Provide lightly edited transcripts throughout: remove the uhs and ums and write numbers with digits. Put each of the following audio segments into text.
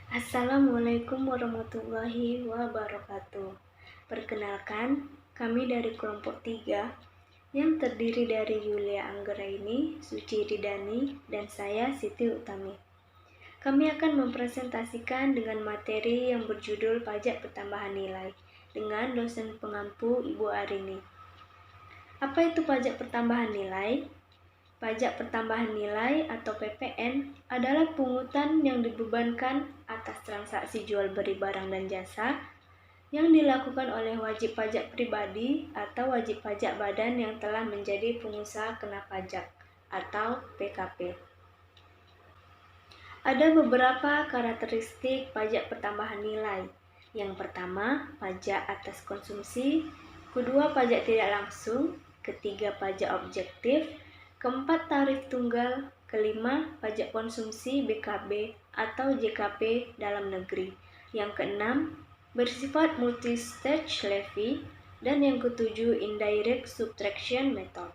Assalamualaikum warahmatullahi wabarakatuh. Perkenalkan, kami dari kelompok 3 yang terdiri dari Yulia Anggraini, Suci Ridani, dan saya Siti Utami. Kami akan mempresentasikan dengan materi yang berjudul Pajak Pertambahan Nilai dengan dosen pengampu Ibu Arini. Apa itu pajak pertambahan nilai? Pajak pertambahan nilai atau PPN adalah pungutan yang dibebankan atas transaksi jual beli barang dan jasa yang dilakukan oleh wajib pajak pribadi atau wajib pajak badan yang telah menjadi pengusaha kena pajak atau PKP. Ada beberapa karakteristik pajak pertambahan nilai. Yang pertama, pajak atas konsumsi, kedua, pajak tidak langsung, ketiga, pajak objektif, keempat, tarif tunggal, kelima, pajak konsumsi BKB atau JKP dalam negeri, yang keenam, bersifat multi-stage levy, dan yang ketujuh, indirect subtraction method.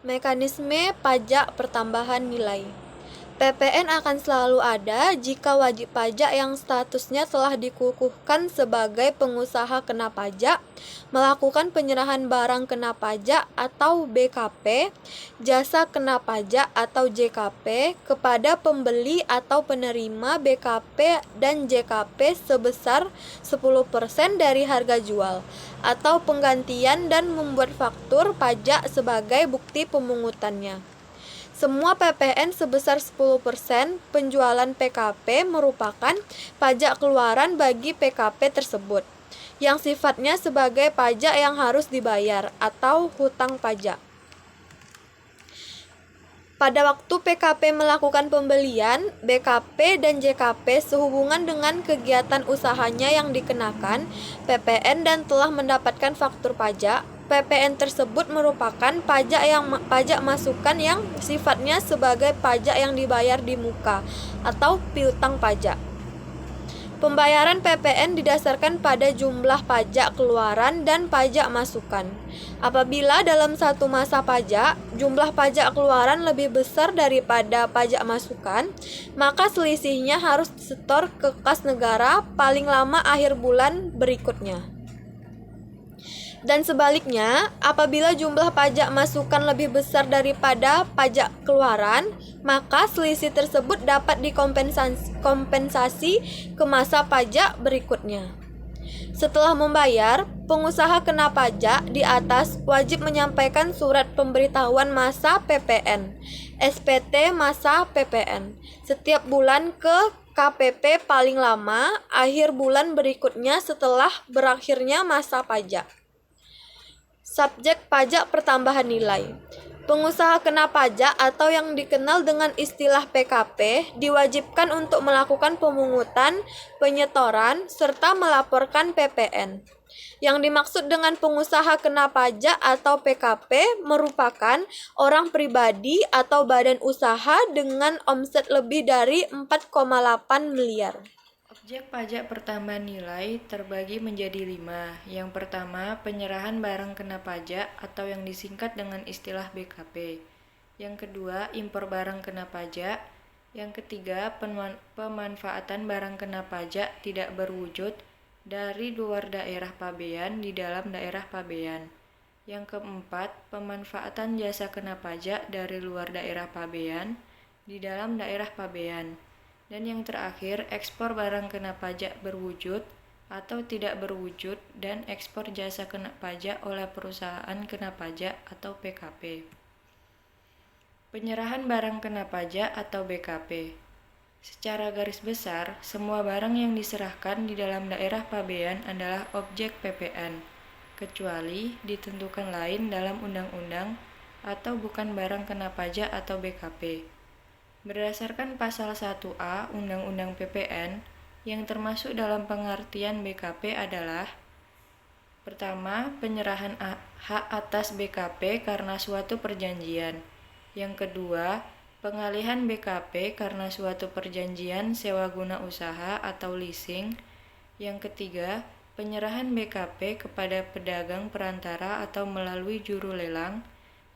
Mekanisme pajak pertambahan nilai. PPN akan selalu ada jika wajib pajak yang statusnya telah dikukuhkan sebagai pengusaha kena pajak melakukan penyerahan barang kena pajak atau BKP, jasa kena pajak atau JKP kepada pembeli atau penerima BKP dan JKP sebesar 10% dari harga jual atau penggantian dan membuat faktur pajak sebagai bukti pemungutannya. Semua PPN sebesar 10% penjualan PKP merupakan pajak keluaran bagi PKP tersebut, yang sifatnya sebagai pajak yang harus dibayar atau hutang pajak. Pada waktu PKP melakukan pembelian, BKP dan JKP sehubungan dengan kegiatan usahanya yang dikenakan PPN dan telah mendapatkan faktur pajak. PPN tersebut merupakan pajak masukan yang sifatnya sebagai pajak yang dibayar di muka atau piutang pajak. Pembayaran PPN didasarkan pada jumlah pajak keluaran dan pajak masukan. Apabila dalam satu masa pajak, jumlah pajak keluaran lebih besar daripada pajak masukan, maka selisihnya harus disetor ke kas negara paling lama akhir bulan berikutnya. Dan sebaliknya, apabila jumlah pajak masukan lebih besar daripada pajak keluaran, maka selisih tersebut dapat dikompensasi ke masa pajak berikutnya. Setelah membayar, pengusaha kena pajak di atas wajib menyampaikan surat pemberitahuan masa PPN, SPT masa PPN, setiap bulan ke KPP paling lama akhir bulan berikutnya setelah berakhirnya masa pajak. Subjek pajak pertambahan nilai. Pengusaha kena pajak atau yang dikenal dengan istilah PKP diwajibkan untuk melakukan pemungutan, penyetoran, serta melaporkan PPN. Yang dimaksud dengan pengusaha kena pajak atau PKP merupakan orang pribadi atau badan usaha dengan omset lebih dari 4,8 miliar. Objek pajak pertambahan nilai terbagi menjadi 5. Yang pertama, penyerahan barang kena pajak atau yang disingkat dengan istilah BKP. Yang kedua, impor barang kena pajak. Yang ketiga, pemanfaatan barang kena pajak tidak berwujud dari luar daerah pabean di dalam daerah pabean. Yang keempat, pemanfaatan jasa kena pajak dari luar daerah pabean di dalam daerah pabean. Dan yang terakhir, ekspor barang kena pajak berwujud atau tidak berwujud dan ekspor jasa kena pajak oleh perusahaan kena pajak atau PKP. Penyerahan barang kena pajak atau BKP. Secara garis besar, semua barang yang diserahkan di dalam daerah pabean adalah objek PPN, kecuali ditentukan lain dalam undang-undang atau bukan barang kena pajak atau BKP. Berdasarkan pasal 1A Undang-Undang PPN, yang termasuk dalam pengertian BKP adalah: pertama, penyerahan hak atas BKP karena suatu perjanjian. Yang kedua, pengalihan BKP karena suatu perjanjian sewa guna usaha atau leasing. Yang ketiga, penyerahan BKP kepada pedagang perantara atau melalui juru lelang.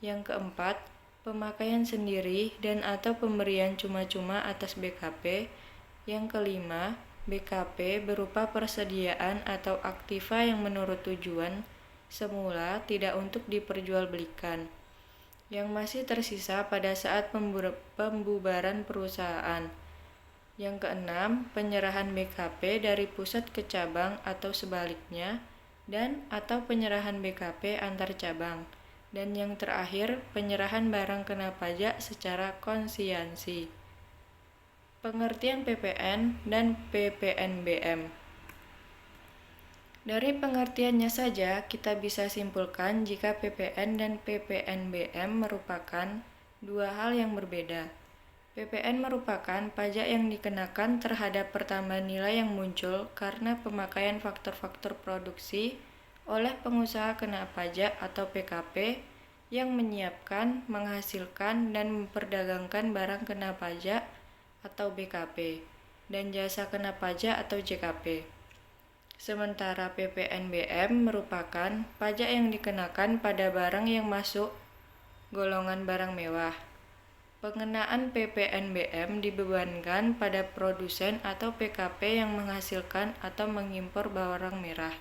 Yang keempat, pemakaian sendiri dan atau pemberian cuma-cuma atas BKP. Yang kelima, BKP berupa persediaan atau aktiva yang menurut tujuan semula tidak untuk diperjualbelikan, yang masih tersisa pada saat pembubaran perusahaan. Yang keenam, penyerahan BKP dari pusat ke cabang atau sebaliknya, dan atau penyerahan BKP antar cabang. Dan yang terakhir, penyerahan barang kena pajak secara konsiansi. Pengertian PPN dan PPNBM. Dari pengertiannya saja, kita bisa simpulkan jika PPN dan PPNBM merupakan dua hal yang berbeda. PPN merupakan pajak yang dikenakan terhadap pertambahan nilai yang muncul karena pemakaian faktor-faktor produksi oleh pengusaha kena pajak atau PKP yang menyiapkan, menghasilkan, dan memperdagangkan barang kena pajak atau BKP, dan jasa kena pajak atau JKP. Sementara PPNBM merupakan pajak yang dikenakan pada barang yang masuk golongan barang mewah. Pengenaan PPNBM dibebankan pada produsen atau PKP yang menghasilkan atau mengimpor barang merah.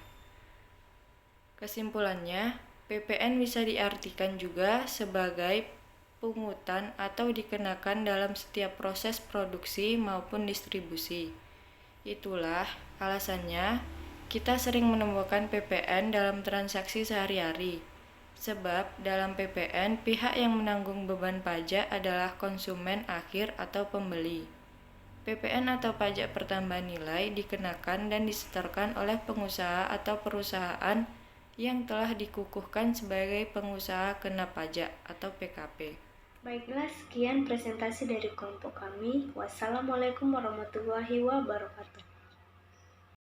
Kesimpulannya, PPN bisa diartikan juga sebagai pungutan atau dikenakan dalam setiap proses produksi maupun distribusi. Itulah alasannya kita sering menemukan PPN dalam transaksi sehari-hari. Sebab dalam PPN, pihak yang menanggung beban pajak adalah konsumen akhir atau pembeli. PPN atau pajak pertambahan nilai dikenakan dan disetorkan oleh pengusaha atau perusahaan yang telah dikukuhkan sebagai pengusaha kena pajak atau PKP. Baiklah, sekian presentasi dari kelompok kami. Wassalamualaikum warahmatullahi wabarakatuh.